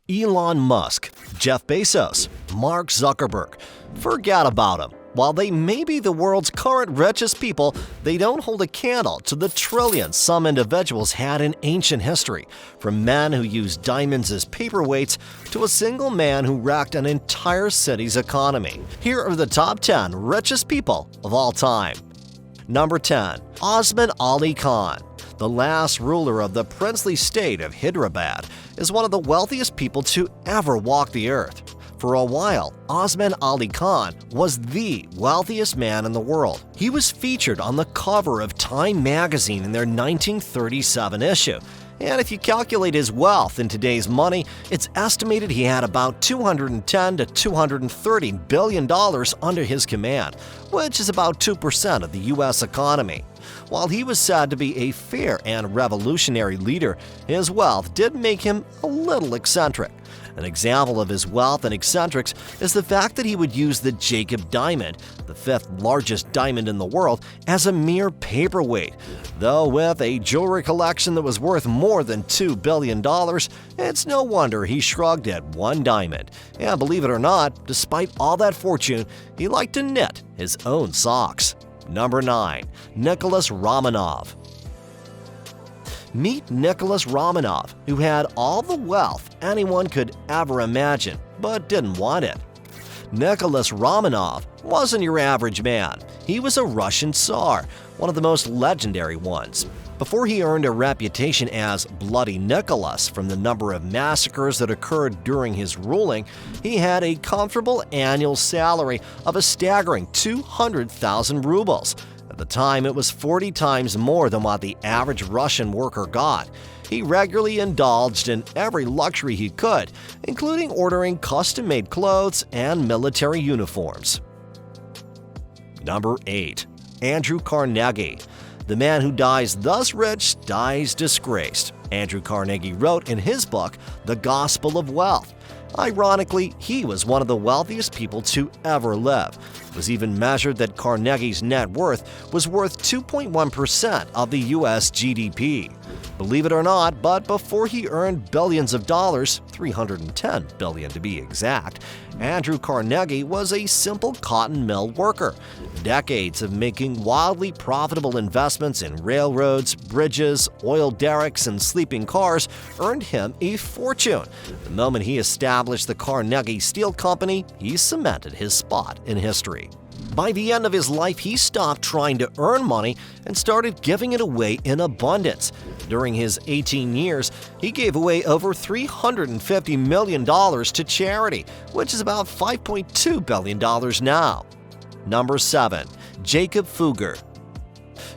Elon Musk, Jeff Bezos, Mark Zuckerberg. Forget about them. While they may be the world's current richest people, they don't hold a candle to the trillions some individuals had in ancient history, from men who used diamonds as paperweights to a single man who wrecked an entire city's economy. Here are the top 10 richest people of all time. Number 10. Osman Ali Khan. The last ruler of the princely state of Hyderabad is one of the wealthiest people to ever walk the earth. For a while, Osman Ali Khan was the wealthiest man in the world. He was featured on the cover of Time magazine in their 1937 issue. And if you calculate his wealth in today's money, it's estimated he had about $210 to $230 billion under his command, which is about 2% of the U.S. economy. While he was said to be a fair and revolutionary leader, his wealth did make him a little eccentric. An example of his wealth and eccentrics is the fact that he would use the Jacob diamond, the fifth largest diamond in the world, as a mere paperweight. Though with a jewelry collection that was worth more than $2 billion, it's no wonder he shrugged at one diamond. And believe it or not, despite all that fortune, he liked to knit his own socks. Number 9. Nicholas Ramanov. Meet Nicholas Ramanov, who had all the wealth anyone could ever imagine, but didn't want it. Nicholas Ramanov wasn't your average man. He was a Russian Tsar, one of the most legendary ones. Before he earned a reputation as Bloody Nicholas from the number of massacres that occurred during his ruling, he had a comfortable annual salary of a staggering 200,000 rubles. At the time, it was 40 times more than what the average Russian worker got. He regularly indulged in every luxury he could, including ordering custom-made clothes and military uniforms. Number 8. Andrew Carnegie. The man who dies thus rich dies disgraced. Andrew Carnegie wrote in his book, The Gospel of Wealth. Ironically, he was one of the wealthiest people to ever live. It was even measured that Carnegie's net worth was worth 2.1% of the U.S. GDP. Believe it or not, but before he earned billions of dollars, $310 billion to be exact, Andrew Carnegie was a simple cotton mill worker. Decades of making wildly profitable investments in railroads, bridges, oil derricks, and sleeping cars earned him a fortune. The moment he established the Carnegie Steel Company, he cemented his spot in history. By the end of his life, he stopped trying to earn money and started giving it away in abundance. During his 18 years, he gave away over $350 million to charity, which is about $5.2 billion now. Number 7. Jacob Fugger.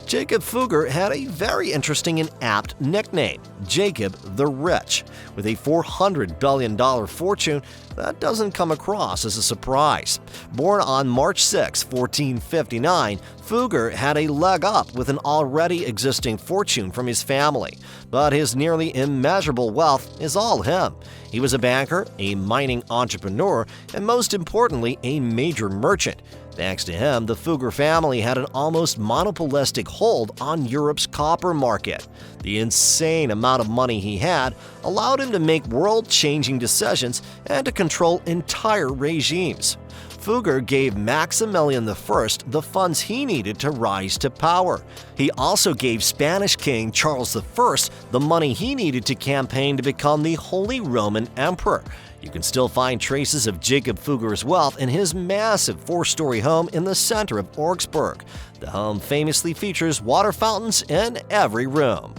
Jacob Fugger had a very interesting and apt nickname, Jacob the Rich. With a $400 billion fortune, that doesn't come across as a surprise. Born on March 6, 1459, Fugger had a leg up with an already existing fortune from his family. But his nearly immeasurable wealth is all him. He was a banker, a mining entrepreneur, and most importantly, a major merchant. Thanks to him, the Fugger family had an almost monopolistic hold on Europe's copper market. The insane amount of money he had allowed him to make world-changing decisions and to control entire regimes. Fugger gave Maximilian I the funds he needed to rise to power. He also gave Spanish King Charles I the money he needed to campaign to become the Holy Roman Emperor. You can still find traces of Jacob Fugger's wealth in his massive 4-story home in the center of Augsburg. The home famously features water fountains in every room.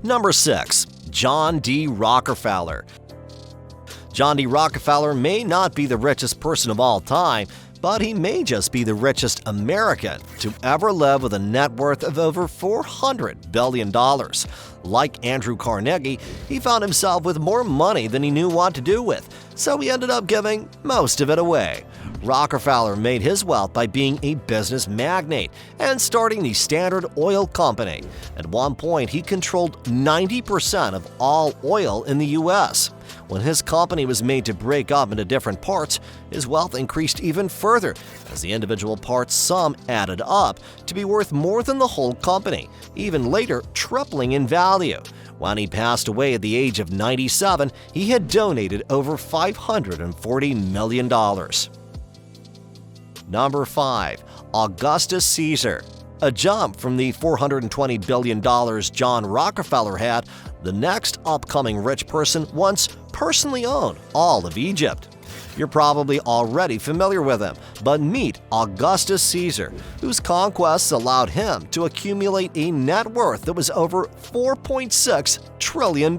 Number 6. John D. Rockefeller. John D. Rockefeller may not be the richest person of all time, but he may just be the richest American to ever live with a net worth of over $400 billion. Like Andrew Carnegie, he found himself with more money than he knew what to do with, so he ended up giving most of it away. Rockefeller made his wealth by being a business magnate and starting the Standard Oil Company. At one point, he controlled 90% of all oil in the U.S. When his company was made to break up into different parts, his wealth increased even further, as the individual parts sum added up to be worth more than the whole company, even later tripling in value. When he passed away at the age of 97, he had donated over $540 million. Number 5. Augustus Caesar. A jump from the $420 billion John Rockefeller had, the next upcoming rich person once personally owned all of Egypt. You're probably already familiar with him, but meet Augustus Caesar, whose conquests allowed him to accumulate a net worth that was over $4.6 trillion.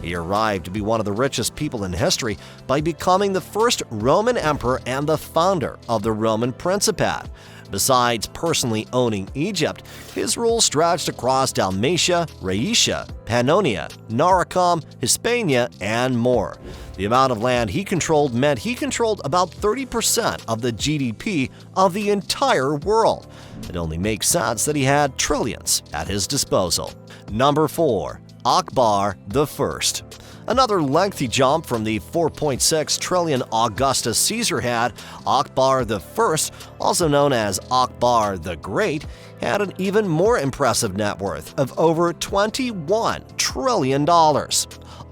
He arrived to be one of the richest people in history by becoming the first Roman emperor and the founder of the Roman Principate. Besides personally owning Egypt, his rule stretched across Dalmatia, Rhaetia, Pannonia, Noricum, Hispania, and more. The amount of land he controlled meant he controlled about 30% of the GDP of the entire world. It only makes sense that he had trillions at his disposal. Number 4. Akbar the First. Another lengthy jump from the $4.6 trillion Augustus Caesar had, Akbar the First, also known as Akbar the Great, had an even more impressive net worth of over $21 trillion.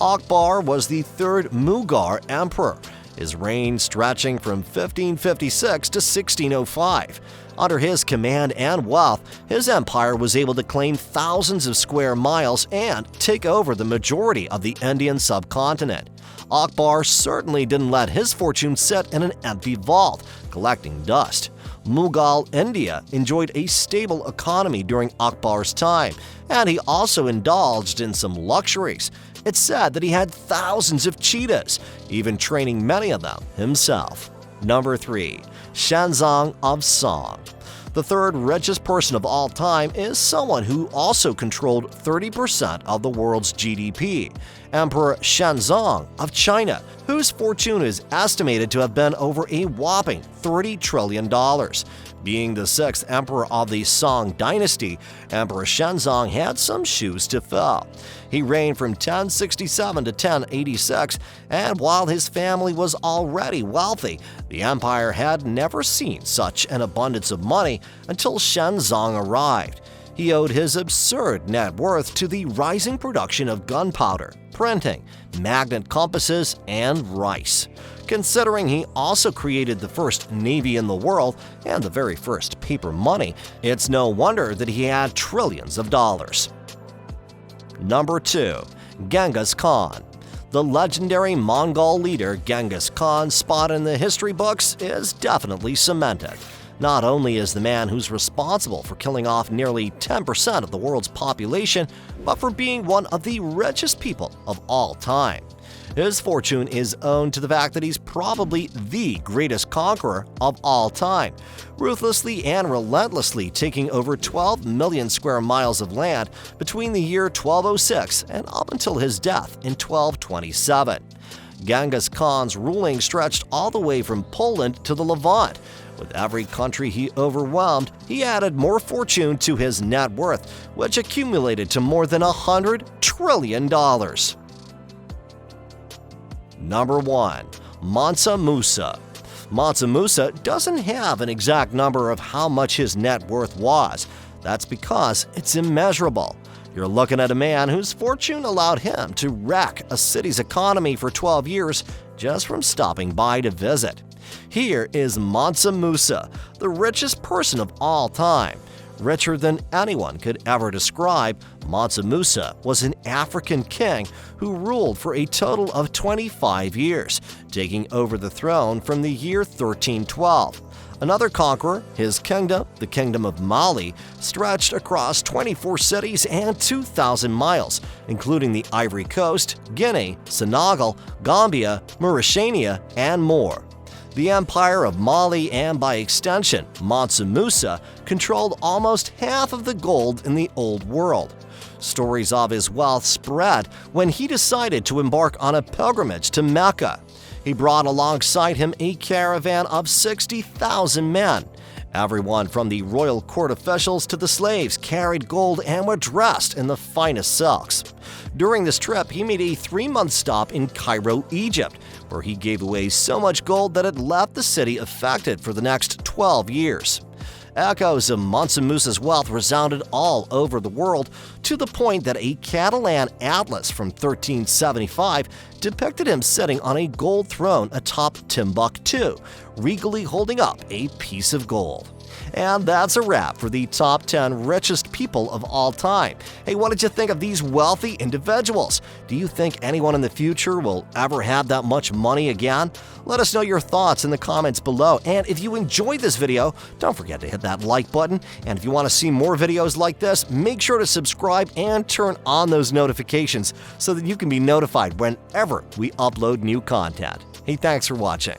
Akbar was the third Mughal emperor, his reign stretching from 1556 to 1605. Under his command and wealth, his empire was able to claim thousands of square miles and take over the majority of the Indian subcontinent. Akbar certainly didn't let his fortune sit in an empty vault, collecting dust. Mughal India enjoyed a stable economy during Akbar's time, and he also indulged in some luxuries. It's said that he had thousands of cheetahs, even training many of them himself. Number 3. Shenzhong of Song. The third richest person of all time is someone who also controlled 30% of the world's GDP, Emperor Shenzhong of China, whose fortune is estimated to have been over a whopping $30 trillion. Being the sixth emperor of the Song dynasty, Emperor Shenzhong had some shoes to fill. He reigned from 1067 to 1086, and while his family was already wealthy, the empire had never seen such an abundance of money until Shenzhong arrived. He owed his absurd net worth to the rising production of gunpowder, printing, magnet compasses, and rice. Considering he also created the first navy in the world and the very first paper money, it's no wonder that he had trillions of dollars. Number 2. Genghis Khan. The legendary Mongol leader Genghis Khan's spot in the history books is definitely cemented. Not only is the man who's responsible for killing off nearly 10% of the world's population, but for being one of the richest people of all time. His fortune is owed to the fact that he's probably the greatest conqueror of all time, ruthlessly and relentlessly taking over 12 million square miles of land between the year 1206 and up until his death in 1227. Genghis Khan's ruling stretched all the way from Poland to the Levant. With every country he overwhelmed, he added more fortune to his net worth, which accumulated to more than $100 trillion. Number 1. Mansa Musa. Mansa Musa doesn't have an exact number of how much his net worth was. That's because it's immeasurable. You're looking at a man whose fortune allowed him to wreck a city's economy for 12 years just from stopping by to visit. Here is Mansa Musa, the richest person of all time. Richer than anyone could ever describe, Mansa Musa was an African king who ruled for a total of 25 years, taking over the throne from the year 1312. Another conqueror, his kingdom, the Kingdom of Mali, stretched across 24 cities and 2,000 miles, including the Ivory Coast, Guinea, Senegal, Gambia, Mauritania, and more. The Empire of Mali and, by extension, Mansa Musa, controlled almost half of the gold in the Old World. Stories of his wealth spread when he decided to embark on a pilgrimage to Mecca. He brought alongside him a caravan of 60,000 men. Everyone from the royal court officials to the slaves carried gold and were dressed in the finest silks. During this trip, he made a 3-month stop in Cairo, Egypt, where he gave away so much gold that it left the city affected for the next 12 years. Echoes of Mansa Musa's wealth resounded all over the world, to the point that a Catalan atlas from 1375 depicted him sitting on a gold throne atop Timbuktu, regally holding up a piece of gold. And that's a wrap for the top 10 richest people of all time. Hey, what did you think of these wealthy individuals? Do you think anyone in the future will ever have that much money again? Let us know your thoughts in the comments below. And if you enjoyed this video, don't forget to hit that like button. And if you want to see more videos like this, make sure to subscribe and turn on those notifications so that you can be notified whenever we upload new content. Hey, thanks for watching.